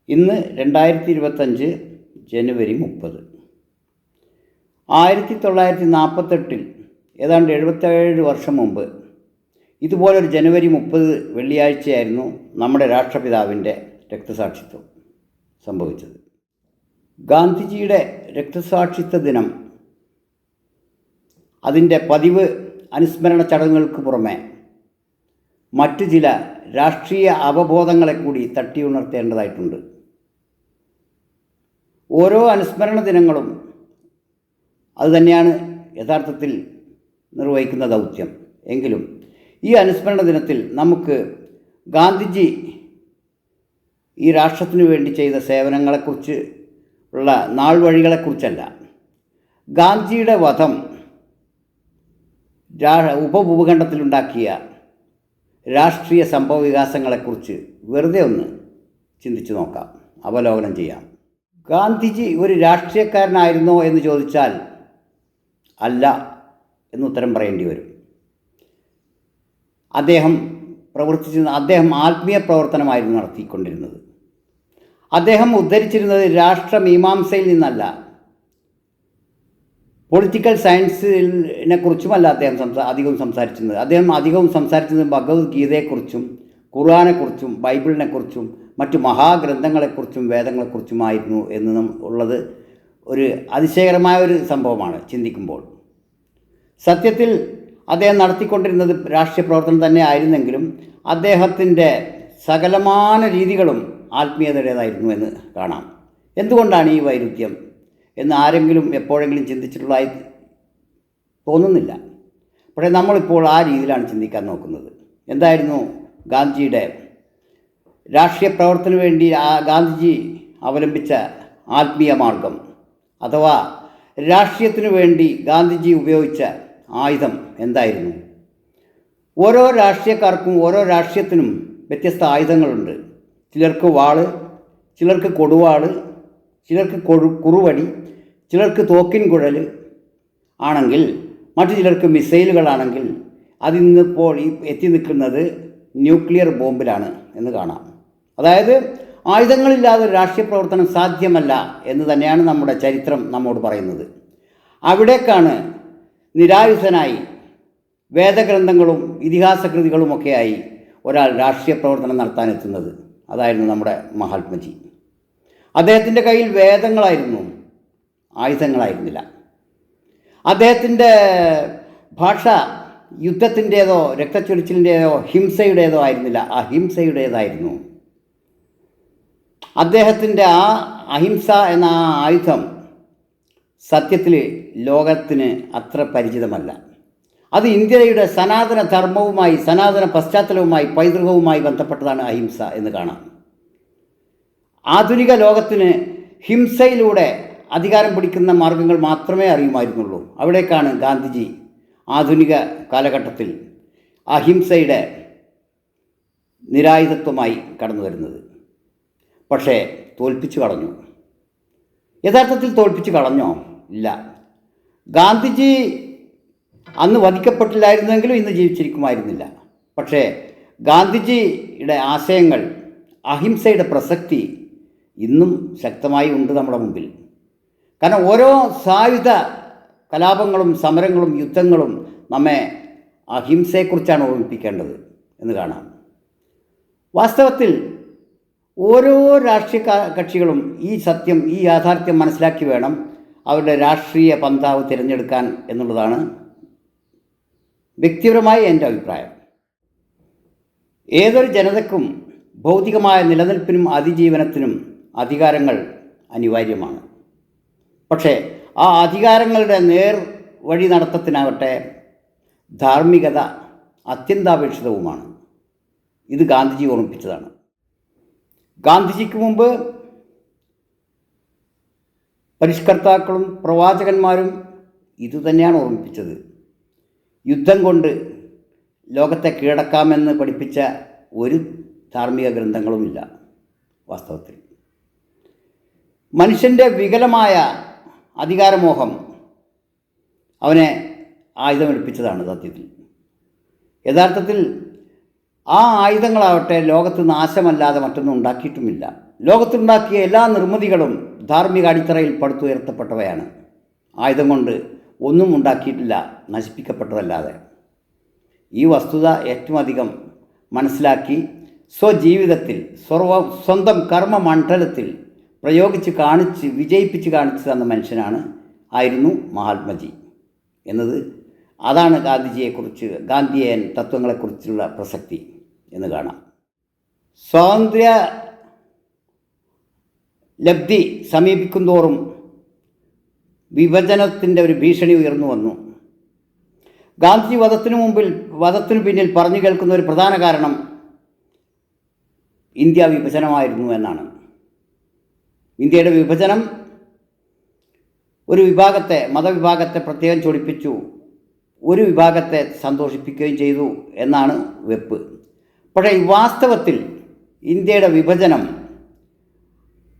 ഇന്ന് 2025 ജനുവരി 30. 1948 ഏതാണ്ട് 77 വർഷം മുമ്പ് ഇതുപോലൊരു ജനുവരി 30 വെള്ളിയാഴ്ചയായിരുന്നു നമ്മുടെ രാഷ്ട്രപിതാവിൻ്റെ രക്തസാക്ഷിത്വം സംഭവിച്ചത്. ഗാന്ധിജിയുടെ രക്തസാക്ഷിത്വ ദിനം അതിൻ്റെ പതിവ് അനുസ്മരണ ചടങ്ങുകൾക്ക് പുറമെ മറ്റു ചില രാഷ്ട്രീയ അവബോധങ്ങളെ കൂടി തട്ടിയുണർത്തേണ്ടതായിട്ടുണ്ട്. ഓരോ അനുസ്മരണ ദിനങ്ങളും അതുതന്നെയാണ് യഥാർത്ഥത്തിൽ നിർവഹിക്കുന്ന ദൗത്യം. എങ്കിലും ഈ അനുസ്മരണ ദിനത്തിൽ നമുക്ക് ഗാന്ധിജി ഈ രാഷ്ട്രത്തിനു വേണ്ടി ചെയ്ത സേവനങ്ങളെക്കുറിച്ച് ഉള്ള നാൾ വഴികളെക്കുറിച്ചല്ല, ഗാന്ധിജിയുടെ വധം ഉപഭൂഖണ്ഡത്തിലുണ്ടാക്കിയ രാഷ്ട്രീയ സംഭവ വികാസങ്ങളെക്കുറിച്ച് വെറുതെ ഒന്ന് ചിന്തിച്ചു നോക്കാം, അവലോകനം ചെയ്യാം. ഗാന്ധിജി ഒരു രാഷ്ട്രീയക്കാരനായിരുന്നോ എന്ന് ചോദിച്ചാൽ അല്ല എന്നുത്തരം പറയേണ്ടി വരും. അദ്ദേഹം ആത്മീയ പ്രവർത്തനമായിരുന്നു നടത്തിക്കൊണ്ടിരുന്നത്. അദ്ദേഹം ഉദ്ധരിച്ചിരുന്നത് രാഷ്ട്രമീമാംസയിൽ നിന്നല്ല, പൊളിറ്റിക്കൽ സയൻസിനെ കുറിച്ചുമല്ല അധികവും സംസാരിച്ചിരുന്നത്. അദ്ദേഹം അധികവും സംസാരിച്ചിരുന്നത് ഭഗവത്ഗീതയെക്കുറിച്ചും ഖുർആനെക്കുറിച്ചും ബൈബിളിനെക്കുറിച്ചും മറ്റു മഹാഗ്രന്ഥങ്ങളെക്കുറിച്ചും വേദങ്ങളെക്കുറിച്ചുമായിരുന്നു എന്ന് ഉള്ളത് ഒരു അതിശയകരമായ ഒരു സംഭവമാണ് ചിന്തിക്കുമ്പോൾ. സത്യത്തിൽ അദ്ദേഹം നടത്തിക്കൊണ്ടിരുന്നത് രാഷ്ട്രീയ പ്രവർത്തനം തന്നെ ആയിരുന്നെങ്കിലും അദ്ദേഹത്തിൻ്റെ സകലമാന രീതികളും ആത്മീയതയുടേതായിരുന്നു എന്ന് കാണാം. എന്തുകൊണ്ടാണ് ഈ വൈരുദ്ധ്യം എന്ന് ആരെങ്കിലും എപ്പോഴെങ്കിലും ചിന്തിച്ചിട്ടുള്ളതായി തോന്നുന്നില്ല. പക്ഷേ നമ്മളിപ്പോൾ ആ രീതിയിലാണ് ചിന്തിക്കാൻ നോക്കുന്നത്. എന്തായിരുന്നു ഗാന്ധിജിയുടെ രാഷ്ട്രീയ പ്രവർത്തനത്തിന് വേണ്ടി ഗാന്ധിജി അവലംബിച്ച ആത്മീയ മാർഗം, അഥവാ രാഷ്ട്രീയത്തിനു വേണ്ടി ഗാന്ധിജി ഉപയോഗിച്ച ആയുധം എന്തായിരുന്നു? ഓരോ രാഷ്ട്രീയക്കാർക്കും ഓരോ രാഷ്ട്രീയത്തിനും വ്യത്യസ്ത ആയുധങ്ങളുണ്ട്. ചിലർക്ക് വാള്, ചിലർക്ക് കൊടുവാള്, ചിലർക്ക് കുറുവടി, ചിലർക്ക് തോക്കിൻ കുഴൽ ആണെങ്കിൽ, മറ്റു ചിലർക്ക് മിസൈലുകളാണെങ്കിൽ, അതിന്നിപ്പോൾ എത്തി നിൽക്കുന്നത് ന്യൂക്ലിയർ ബോംബിലാണ് എന്ന് കാണാം. അതായത് ആയുധങ്ങളില്ലാതെ രാഷ്ട്രീയ പ്രവർത്തനം സാധ്യമല്ല എന്ന് തന്നെയാണ് നമ്മുടെ ചരിത്രം നമ്മോട് പറയുന്നത്. അവിടേക്കാണ് നിരായുധനായി വേദഗ്രന്ഥങ്ങളും ഇതിഹാസ കൃതികളുമൊക്കെയായി ഒരാൾ രാഷ്ട്രീയ പ്രവർത്തനം നടത്താനെത്തുന്നത്. അതായിരുന്നു നമ്മുടെ മഹാത്മജി. അദ്ദേഹത്തിൻ്റെ കയ്യിൽ വേദങ്ങളായിരുന്നു, ആയുധങ്ങളായിരുന്നില്ല. അദ്ദേഹത്തിൻ്റെ ഭാഷ യുദ്ധത്തിൻ്റേതോ രക്തച്ചൊരിച്ചിലിൻ്റേതോ ഹിംസയുടേതോ ആയിരുന്നില്ല, അഹിംസയുടേതായിരുന്നു. അദ്ദേഹത്തിൻ്റെ ആ അഹിംസ എന്ന ആ ആയുധം സത്യത്തിൽ ലോകത്തിന് അത്ര പരിചിതമല്ല. അത് ഇന്ത്യയുടെ സനാതന ധർമ്മവുമായി, സനാതന പശ്ചാത്തലവുമായി, പൈതൃകവുമായി ബന്ധപ്പെട്ടതാണ് അഹിംസ എന്ന് കാണാം. ആധുനിക ലോകത്തിന് ഹിംസയിലൂടെ അധികാരം പിടിക്കുന്ന മാർഗങ്ങൾ മാത്രമേ അറിയുമായിരുന്നുള്ളൂ. അവിടേക്കാണ് ഗാന്ധിജി ആധുനിക കാലഘട്ടത്തിൽ അഹിംസയുടെ നിരായുധത്വമായി കടന്നു വരുന്നത്. പക്ഷേ തോൽപ്പിച്ചു കളഞ്ഞു. യഥാർത്ഥത്തിൽ തോൽപ്പിച്ചു കളഞ്ഞോ? ഇല്ല. ഗാന്ധിജി അന്ന് വധിക്കപ്പെട്ടില്ലായിരുന്നെങ്കിലും ഇന്ന് ജീവിച്ചിരിക്കുമായിരുന്നില്ല. പക്ഷേ ഗാന്ധിജിയുടെ ആശയങ്ങൾ, അഹിംസയുടെ പ്രസക്തി ഇന്നും ശക്തമായി ഉണ്ട് നമ്മുടെ മുമ്പിൽ. കാരണം ഓരോ സായുധ കലാപങ്ങളും സമരങ്ങളും യുദ്ധങ്ങളും നമ്മെ അഹിംസയെക്കുറിച്ചാണ് ഓർമ്മിപ്പിക്കേണ്ടത് എന്ന് കാണാം. വാസ്തവത്തിൽ ഓരോ രാഷ്ട്രീയ കക്ഷികളും ഈ സത്യം, ഈ യാഥാർത്ഥ്യം മനസ്സിലാക്കി വേണം അവരുടെ രാഷ്ട്രീയ പന്താവ് തിരഞ്ഞെടുക്കാൻ എന്നുള്ളതാണ് വ്യക്തിപരമായ എൻ്റെ അഭിപ്രായം. ഏതൊരു ജനതയ്ക്കും ഭൗതികമായ നിലനിൽപ്പിനും അതിജീവനത്തിനും അധികാരങ്ങൾ അനിവാര്യമാണ്. പക്ഷേ ആ അധികാരങ്ങളുടെ വഴി നടത്തത്തിനാകട്ടെ ധാർമ്മികത അത്യന്താപേക്ഷിതവുമാണ്. ഇത് ഗാന്ധിജി ഓർമ്മിപ്പിച്ചതാണ്. ഗാന്ധിജിക്ക് മുമ്പ് പരിഷ്കർത്താക്കളും പ്രവാചകന്മാരും ഇതുതന്നെയാണ് ഓർമ്മിപ്പിച്ചത്. യുദ്ധം കൊണ്ട് ലോകത്തെ കീഴടക്കാമെന്ന് പഠിപ്പിച്ച ഒരു ധാർമ്മിക ഗ്രന്ഥങ്ങളുമില്ല. വാസ്തവത്തിൽ മനുഷ്യൻ്റെ വികലമായ അധികാരമോഹം അവനെ ആയുധമെടുപ്പിച്ചതാണ് സത്യത്തിൽ. യഥാർത്ഥത്തിൽ ആ ആയുധങ്ങളാവട്ടെ ലോകത്ത് നാശമല്ലാതെ മറ്റൊന്നും ഉണ്ടാക്കിയിട്ടുമില്ല. ലോകത്തുണ്ടാക്കിയ എല്ലാ നിർമ്മിതികളും ധാർമ്മിക അടിത്തറയിൽ പടുത്തുയർത്തപ്പെട്ടവയാണ്. ആയുധം കൊണ്ട് ഒന്നും ഉണ്ടാക്കിയിട്ടില്ല, നശിപ്പിക്കപ്പെട്ടതല്ലാതെ. ഈ വസ്തുത ഏറ്റവും അധികം മനസ്സിലാക്കി സ്വജീവിതത്തിൽ സ്വന്തം കർമ്മമണ്ഡലത്തിൽ വിജയിപ്പിച്ച് കാണിച്ചു തന്ന മനുഷ്യനാണ് ആയിരുന്നു മഹാത്മജി എന്നത്. അതാണ് ഗാന്ധിയൻ തത്വങ്ങളെക്കുറിച്ചുള്ള പ്രസക്തി എന്ന് കാണാം. സ്വാതന്ത്ര്യ ലബ്ധി സമീപിക്കുന്തോറും വിഭജനത്തിൻ്റെ ഒരു ഭീഷണി ഉയർന്നു വന്നു. ഗാന്ധിജി വധത്തിനു പിന്നിൽ പറഞ്ഞു കേൾക്കുന്ന ഒരു പ്രധാന കാരണം ഇന്ത്യ വിഭജനമായിരുന്നു എന്നാണ്. ഇന്ത്യയുടെ വിഭജനം ഒരു മതവിഭാഗത്തെ പ്രത്യേകം ചൊടിപ്പിച്ചു, ഒരു വിഭാഗത്തെ സന്തോഷിപ്പിക്കുകയും ചെയ്തു എന്നാണ് വെപ്പ്. പക്ഷേ വാസ്തവത്തിൽ ഇന്ത്യയുടെ വിഭജനം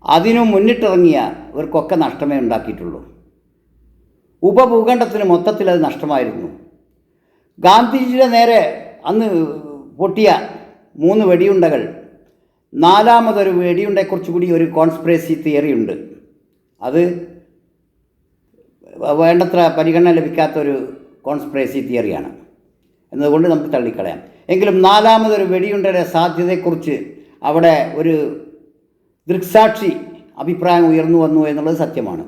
അതിനു മുന്നിട്ടിറങ്ങിയവർക്കൊക്കെ നഷ്ടമേ ഉണ്ടാക്കിയിട്ടുള്ളൂ. ഉപഭൂഖണ്ഡത്തിന് മൊത്തത്തിൽ അത് നഷ്ടമായിരുന്നു. ഗാന്ധിജിയുടെ നേരെ അന്ന് പൊട്ടിയ 3 വെടിയുണ്ടകൾ, 4മതൊരു വെടിയുണ്ടയെക്കുറിച്ച് കൂടി ഒരു കോൺസ്പിറസി തിയറി ഉണ്ട്. അത് വേണ്ടത്ര പരിഗണന ലഭിക്കാത്തൊരു കോൺസ്പിറസി തിയറിയാണ് എന്നതുകൊണ്ട് നമുക്ക് തള്ളിക്കളയാം. എങ്കിലും 4മതൊരു വെടിയുണ്ടയുടെ സാധ്യതയെക്കുറിച്ച് അവിടെ ഒരു ദൃക്സാക്ഷി അഭിപ്രായം ഉയർന്നു വന്നു എന്നുള്ളത് സത്യമാണ്.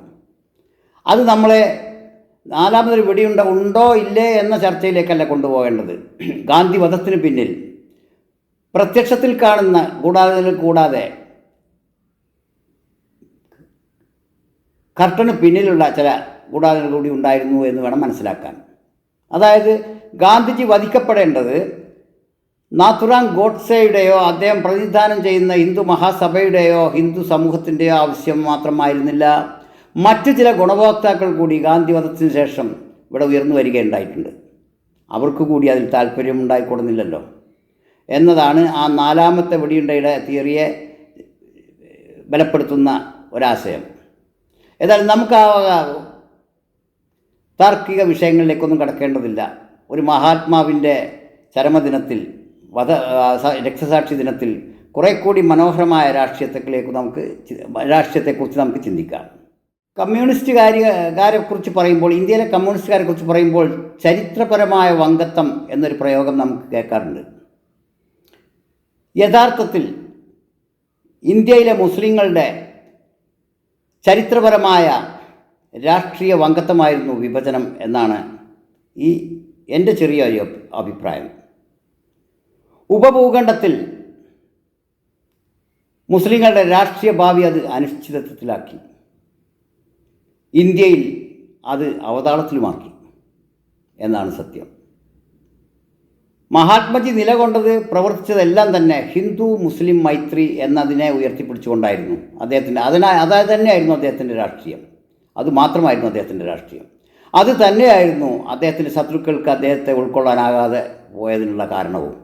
അത് നമ്മളെ 4മതൊരു വെടിയുണ്ട ഉണ്ടോ ഇല്ലേ എന്ന ചർച്ചയിലേക്കല്ല കൊണ്ടുപോകേണ്ടത്. ഗാന്ധി വധത്തിന് പിന്നിൽ പ്രത്യക്ഷത്തിൽ കാണുന്ന കൂടാതെ കർട്ടന് പിന്നിലുള്ള ചില ഗൂഢാലോചനകൾ കൂടി ഉണ്ടായിരുന്നു എന്ന് വേണം മനസ്സിലാക്കാൻ. അതായത് ഗാന്ധിജി വധിക്കപ്പെടേണ്ടത് നാഥുറാം ഗോഡ്സെയുടെയോ അദ്ദേഹം പ്രതിനിധാനം ചെയ്യുന്ന ഹിന്ദു മഹാസഭയുടെയോ ഹിന്ദു സമൂഹത്തിൻ്റെയോ ആവശ്യം മാത്രമായിരുന്നില്ല. മറ്റു ചില ഗുണഭോക്താക്കൾ കൂടി ഗാന്ധി വധത്തിന് ശേഷം ഇവിടെ ഉയർന്നു വരികയുണ്ടായിട്ടുണ്ട്. അവർക്ക് കൂടി അതിൽ താല്പര്യമുണ്ടായിക്കൊടുന്നില്ലല്ലോ എന്നതാണ് ആ 4മത്തെ വെടിയുണ്ടയുടെ തിയറിയെ ബലപ്പെടുത്തുന്ന ഒരാശയം. ഏതായാലും നമുക്ക് ആ താർക്കിക വിഷയങ്ങളിലേക്കൊന്നും കടക്കേണ്ടതില്ല. ഒരു മഹാത്മാവിൻ്റെ ചരമദിനത്തിൽ രക്തസാക്ഷി ദിനത്തിൽ കുറേ കൂടി മനോഹരമായ രാഷ്ട്രീയത്തെക്കുറിച്ച് നമുക്ക് ചിന്തിക്കാം. കമ്മ്യൂണിസ്റ്റുകാരെക്കുറിച്ച് പറയുമ്പോൾ, ഇന്ത്യയിലെ കമ്മ്യൂണിസ്റ്റുകാരെക്കുറിച്ച് പറയുമ്പോൾ ചരിത്രപരമായ വംഗത്വം എന്നൊരു പ്രയോഗം നമുക്ക് കേൾക്കാറുണ്ട്. യഥാർത്ഥത്തിൽ ഇന്ത്യയിലെ മുസ്ലിങ്ങളുടെ ചരിത്രപരമായ രാഷ്ട്രീയ വംഗത്വമായിരുന്നു വിഭജനം എന്നാണ് എൻ്റെ ചെറിയ അഭിപ്രായം. ഉപഭൂഖണ്ഡത്തിൽ മുസ്ലിങ്ങളുടെ രാഷ്ട്രീയ ഭാവി അത് അനിശ്ചിതത്വത്തിലാക്കി. ഇന്ത്യയിൽ അത് അവതാളത്തിലുമാക്കി എന്നാണ് സത്യം. മഹാത്മജി നിലകൊണ്ടത് പ്രവർത്തിച്ചതെല്ലാം തന്നെ ഹിന്ദു മുസ്ലിം മൈത്രി എന്നതിനെ ഉയർത്തിപ്പിടിച്ചുകൊണ്ടായിരുന്നു. അത് തന്നെയായിരുന്നു അദ്ദേഹത്തിൻ്റെ രാഷ്ട്രീയം. അത് മാത്രമായിരുന്നു അദ്ദേഹത്തിൻ്റെ രാഷ്ട്രീയം. അത് തന്നെയായിരുന്നു അദ്ദേഹത്തിൻ്റെ ശത്രുക്കൾക്ക് അദ്ദേഹത്തെ ഉൾക്കൊള്ളാനാകാതെ പോയതിനുള്ള കാരണവും.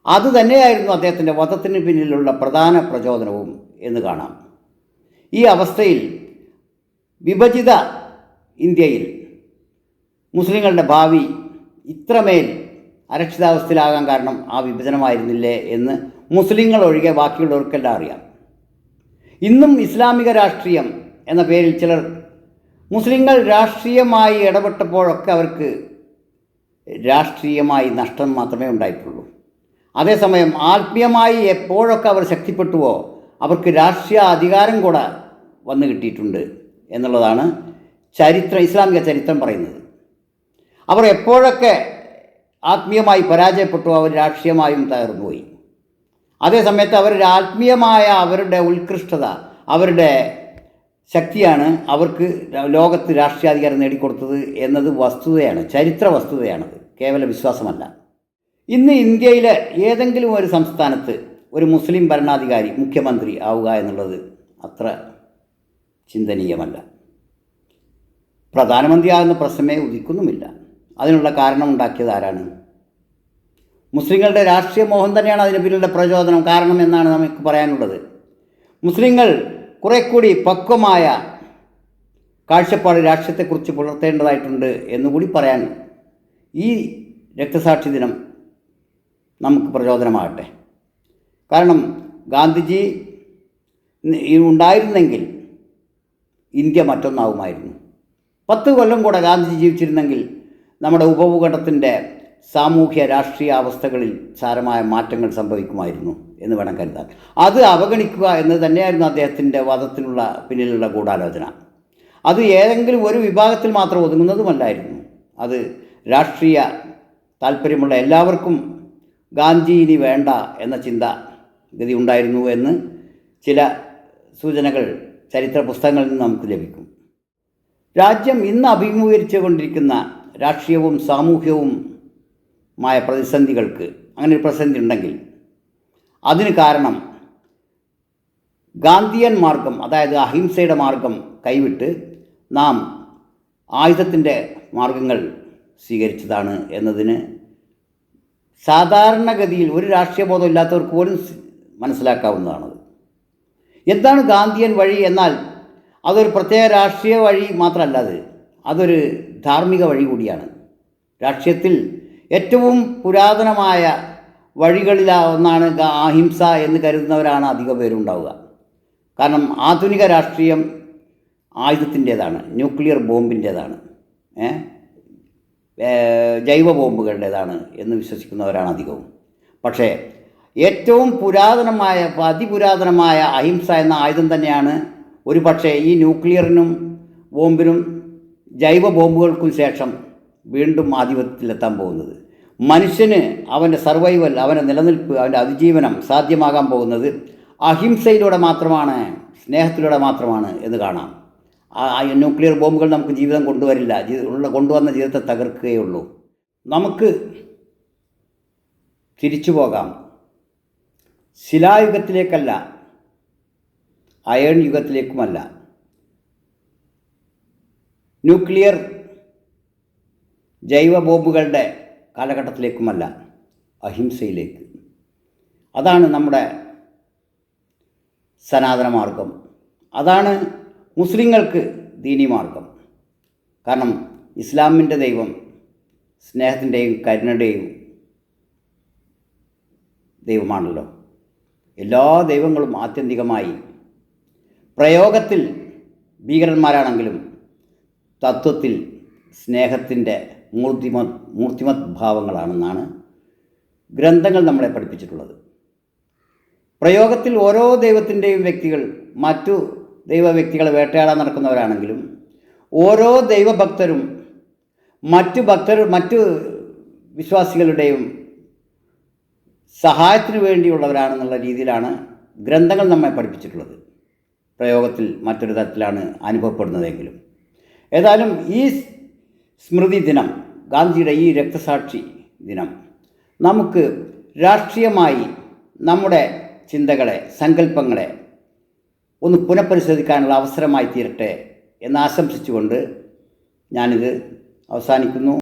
അതുതന്നെയായിരുന്നു അദ്ദേഹത്തിൻ്റെ വധത്തിന് പിന്നിലുള്ള പ്രധാന പ്രചോദനവും എന്ന് കാണാം. ഈ അവസ്ഥയിൽ വിഭജിത ഇന്ത്യയിൽ മുസ്ലിങ്ങളുടെ ഭാവി ഇത്രമേൽ അരക്ഷിതാവസ്ഥയിലാകാൻ കാരണം ആ വിഭജനമായിരുന്നില്ലേ എന്ന് മുസ്ലിങ്ങൾ ഒഴികെ ബാക്കിയുള്ളവർക്കെല്ലാം അറിയാം. ഇന്നും ഇസ്ലാമിക രാഷ്ട്രീയം എന്ന പേരിൽ ചിലർ മുസ്ലിങ്ങൾ രാഷ്ട്രീയമായി ഇടപെട്ടപ്പോഴൊക്കെ അവർക്ക് രാഷ്ട്രീയമായി നഷ്ടം മാത്രമേ ഉണ്ടായിട്ടുള്ളൂ. അതേസമയം ആത്മീയമായി എപ്പോഴൊക്കെ അവർ ശക്തിപ്പെട്ടുവോ അവർക്ക് രാഷ്ട്രീയ അധികാരം കൂടെ വന്നു കിട്ടിയിട്ടുണ്ട് എന്നുള്ളതാണ് ഇസ്ലാമിക ചരിത്രം പറയുന്നത്. അവർ എപ്പോഴൊക്കെ ആത്മീയമായി പരാജയപ്പെട്ടു അവർ രാഷ്ട്രീയമായും തകർന്നുപോയി. അതേസമയത്ത് ആത്മീയമായ അവരുടെ ഉത്കൃഷ്ടത, അവരുടെ ശക്തിയാണ് അവർക്ക് ലോകത്ത് രാഷ്ട്രീയാധികാരം നേടിക്കൊടുത്തത് എന്നത് വസ്തുതയാണ്, ചരിത്ര വസ്തുതയാണത്, കേവല വിശ്വാസമല്ല. ഇന്ന് ഇന്ത്യയിലെ ഏതെങ്കിലും ഒരു സംസ്ഥാനത്ത് ഒരു മുസ്ലിം ഭരണാധികാരി മുഖ്യമന്ത്രി ആവുക എന്നുള്ളത് അത്ര ചിന്തനീയമല്ല. പ്രധാനമന്ത്രിയാകുന്ന പ്രശ്നമേ ഉദിക്കുന്നുമില്ല. അതിനുള്ള കാരണമുണ്ടാക്കിയത് ആരാണ്? മുസ്ലിങ്ങളുടെ രാഷ്ട്രീയ മോഹം തന്നെയാണ് അതിന് പിന്നിലുള്ള പ്രചോദനം, കാരണം എന്നാണ് നമുക്ക് പറയാനുള്ളത്. മുസ്ലിങ്ങൾ കുറെ കൂടി പക്വമായ കാഴ്ചപ്പാട് രാഷ്ട്രീയത്തെക്കുറിച്ച് പുലർത്തേണ്ടതായിട്ടുണ്ട് എന്നുകൂടി പറയാൻ ഈ രക്തസാക്ഷി ദിനം നമുക്ക് പ്രചോദനമാകട്ടെ. കാരണം ഗാന്ധിജി ഉണ്ടായിരുന്നെങ്കിൽ ഇന്ത്യ മറ്റൊന്നാവുമായിരുന്നു. 10 കൊല്ലം കൂടെ ഗാന്ധിജി ജീവിച്ചിരുന്നെങ്കിൽ നമ്മുടെ ഉപഭൂഖണ്ഡത്തിൻ്റെ സാമൂഹ്യ രാഷ്ട്രീയ അവസ്ഥകളിൽ സാരമായ മാറ്റങ്ങൾ സംഭവിക്കുമായിരുന്നു എന്ന് വേണം കരുതാൻ. അത് അവഗണിക്കുക എന്ന് തന്നെയായിരുന്നു അദ്ദേഹത്തിൻ്റെ വാദത്തിനുള്ള പിന്നിലുള്ള ഗൂഢാലോചന. അത് ഏതെങ്കിലും ഒരു വിഭാഗത്തിൽ മാത്രം ഒതുങ്ങുന്നതുമല്ലായിരുന്നു. അത് രാഷ്ട്രീയ താല്പര്യമുള്ള എല്ലാവർക്കും ഗാന്ധി ഇനി വേണ്ട എന്ന ചിന്താഗതി ഉണ്ടായിരുന്നു എന്ന് ചില സൂചനകൾ ചരിത്ര പുസ്തകങ്ങളിൽ നിന്ന് നമുക്ക് ലഭിക്കും. രാജ്യം ഇന്ന് അഭിമുഖീകരിച്ചു കൊണ്ടിരിക്കുന്ന രാഷ്ട്രീയവും സാമൂഹ്യവുമായ പ്രതിസന്ധികൾക്ക് അങ്ങനെ ഒരു പ്രതിസന്ധി ഉണ്ടെങ്കിൽ അതിന് കാരണം ഗാന്ധിയൻ മാർഗം, അതായത് അഹിംസയുടെ മാർഗം കൈവിട്ട് നാം ആയുധത്തിൻ്റെ മാർഗങ്ങൾ സ്വീകരിച്ചതാണ് എന്നതിന് സാധാരണഗതിയിൽ ഒരു രാഷ്ട്രീയ ബോധം ഇല്ലാത്തവർക്ക് പോലും മനസ്സിലാക്കാവുന്നതാണത്. എന്താണ് ഗാന്ധിയൻ വഴി എന്നാൽ അതൊരു പ്രത്യേക രാഷ്ട്രീയ വഴി മാത്രമല്ല, അതൊരു ധാർമ്മിക വഴി കൂടിയാണ്. രാഷ്ട്രീയത്തിൽ ഏറ്റവും പുരാതനമായ വഴികളിൽ ഒന്നാണ് അഹിംസ എന്ന് കരുതുന്നവരാണ് അധിക പേരുണ്ടാവുക. കാരണം ആധുനിക രാഷ്ട്രീയം ആയുധത്തിൻ്റേതാണ്, ന്യൂക്ലിയർ ബോംബിൻ്റേതാണ്, ജൈവ ബോംബുകളുടേതാണ് എന്ന് വിശ്വസിക്കുന്നവരാണ് അധികവും. പക്ഷേ ഏറ്റവും പുരാതനമായ അതിപുരാതനമായ അഹിംസ എന്ന ആയുധം തന്നെയാണ് ഒരു പക്ഷേ ഈ ന്യൂക്ലിയറിനും ബോംബിനും ജൈവ ബോംബുകൾക്കും ശേഷം വീണ്ടും ആധിപത്യത്തിലെത്താൻ പോകുന്നത്. മനുഷ്യന് അവൻ്റെ സർവൈവൽ, അവൻ്റെ നിലനിൽപ്പ്, അവൻ്റെ അതിജീവനം സാധ്യമാകാൻ പോകുന്നത് അഹിംസയിലൂടെ മാത്രമാണ്, സ്നേഹത്തിലൂടെ മാത്രമാണ് എന്ന് കാണാം. ആ ന്യൂക്ലിയർ ബോംബുകൾ നമുക്ക് ജീവിതം കൊണ്ടുവരില്ല, കൊണ്ടുവന്ന ജീവിതത്തെ തകർക്കുകയുള്ളൂ. നമുക്ക് തിരിച്ചു പോകാം, ശിലായുഗത്തിലേക്കല്ല, അയൺ യുഗത്തിലേക്കുമല്ല, ന്യൂക്ലിയർ ജൈവ ബോംബുകളുടെ കാലഘട്ടത്തിലേക്കുമല്ല, അഹിംസയിലേക്ക്. അതാണ് നമ്മുടെ സനാതന മാർഗം, അതാണ് മുസ്ലിങ്ങൾക്ക് ദീനി മാർഗം. കാരണം ഇസ്ലാമിൻ്റെ ദൈവം സ്നേഹത്തിൻ്റെയും കരുണയുടെയും ദൈവമാണല്ലോ. എല്ലാ ദൈവങ്ങളും ആത്യന്തികമായി പ്രയോഗത്തിൽ ഭീകരന്മാരാണെങ്കിലും തത്വത്തിൽ സ്നേഹത്തിൻ്റെ മൂർത്തിമത് ഭാവങ്ങളാണെന്നാണ് ഗ്രന്ഥങ്ങൾ നമ്മളെ പഠിപ്പിച്ചിട്ടുള്ളത്. പ്രയോഗത്തിൽ ഓരോ ദൈവത്തിൻ്റെയും വ്യക്തികൾ മറ്റു ദൈവവ്യക്തികളെ വേട്ടയാടാൻ നടക്കുന്നവരാണെങ്കിലും ഓരോ ദൈവഭക്തരും മറ്റു വിശ്വാസികളുടെയും സഹായത്തിന് വേണ്ടിയുള്ളവരാണെന്നുള്ള രീതിയിലാണ് ഗ്രന്ഥങ്ങൾ നമ്മെ പഠിപ്പിച്ചിട്ടുള്ളത്. പ്രയോഗത്തിൽ മറ്റൊരു തരത്തിലാണ് അനുഭവപ്പെടുന്നതെങ്കിലും. ഏതായാലും ഈ സ്മൃതി ദിനം, ഗാന്ധിയുടെ ഈ രക്തസാക്ഷി ദിനം നമുക്ക് രാഷ്ട്രീയമായി നമ്മുടെ ചിന്തകളെ, സങ്കല്പങ്ങളെ ഒന്ന് പുനഃപരിശോധിക്കാനുള്ള അവസരമായി തീരട്ടെ എന്ന് ആശംസിച്ചുകൊണ്ട് ഞാനിത് അവസാനിക്കുന്നു.